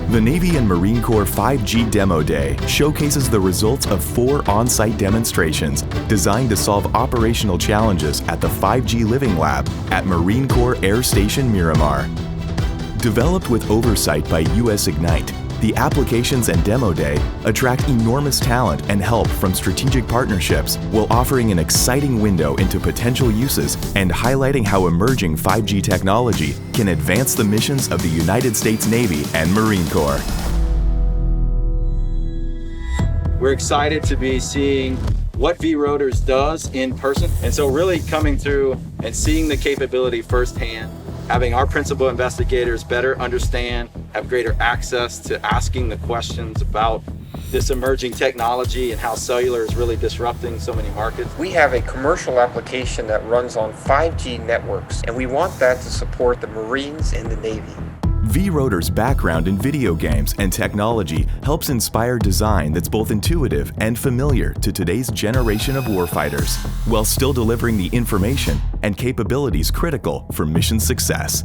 The Navy and Marine Corps 5G Demo Day showcases the results of 4 on-site demonstrations designed to solve operational challenges at the 5G Living Lab at Marine Corps Air Station Miramar. Developed with oversight by US Ignite, the Applications and Demo Day attract enormous talent and help from strategic partnerships while offering an exciting window into potential uses and highlighting how emerging 5G technology can advance the missions of the United States Navy and Marine Corps. We're excited to be seeing what vRotors does in person, and so really coming through and seeing the capability firsthand, having our principal investigators better understand, have greater access to asking the questions about this emerging technology and how cellular is really disrupting so many markets. We have a commercial application that runs on 5G networks, and we want that to support the Marines and the Navy. vRotors' background in video games and technology helps inspire design that's both intuitive and familiar to today's generation of warfighters, while still delivering the information and capabilities critical for mission success.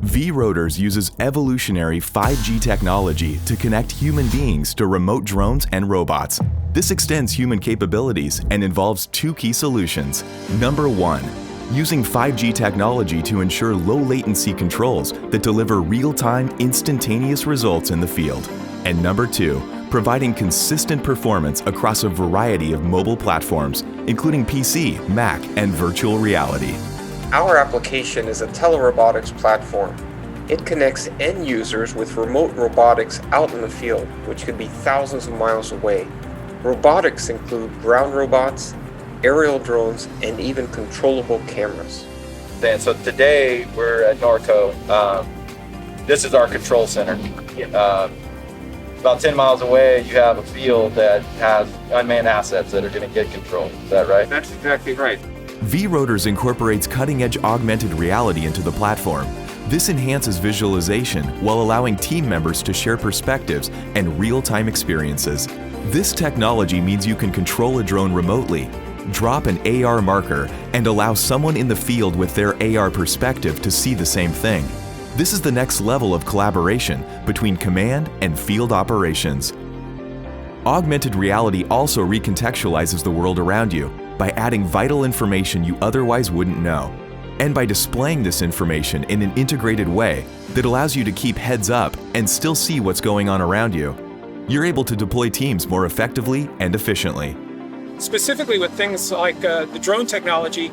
vRotors uses evolutionary 5G technology to connect human beings to remote drones and robots. This extends human capabilities and involves 2 key solutions. Number 1, using 5G technology to ensure low-latency controls that deliver real-time, instantaneous results in the field. And number 2, providing consistent performance across a variety of mobile platforms, including PC, Mac, and virtual reality. Our application is a telerobotics platform. It connects end users with remote robotics out in the field, which could be thousands of miles away. Robotics include ground robots, aerial drones, and even controllable cameras. And so today we're at Norco. This is our control center. About 10 miles away, you have a field that has unmanned assets that are going to get controlled. Is that right? That's exactly right. vRotors incorporates cutting-edge augmented reality into the platform. This enhances visualization while allowing team members to share perspectives and real-time experiences. This technology means you can control a drone remotely, drop an AR marker, and allow someone in the field with their AR perspective to see the same thing. This is the next level of collaboration between command and field operations. Augmented reality also recontextualizes the world around you by adding vital information you otherwise wouldn't know, and by displaying this information in an integrated way that allows you to keep heads up and still see what's going on around you. You're able to deploy teams more effectively and efficiently. Specifically with things like the drone technology,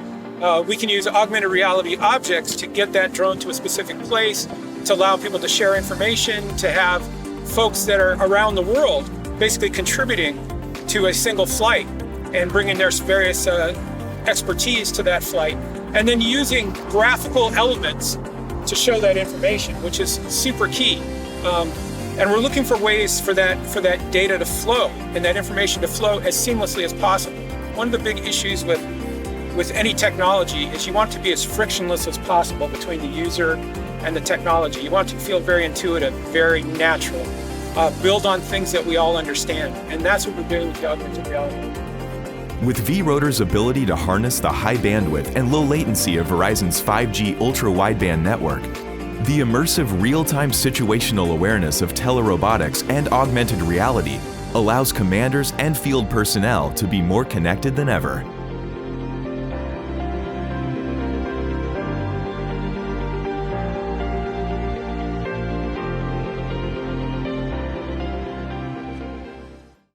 we can use augmented reality objects to get that drone to a specific place, to allow people to share information, to have folks that are around the world basically contributing to a single flight and bringing their various expertise to that flight, and then using graphical elements to show that information, which is super key. And we're looking for ways for that data to flow and that information to flow as seamlessly as possible. One of the big issues with any technology is you want it to be as frictionless as possible between the user and the technology. You want it to feel very intuitive, very natural, build on things that we all understand. And that's what we're doing with the augmented reality. With vRotors' ability to harness the high bandwidth and low latency of Verizon's 5G ultra-wideband network, the immersive real-time situational awareness of telerobotics and augmented reality allows commanders and field personnel to be more connected than ever.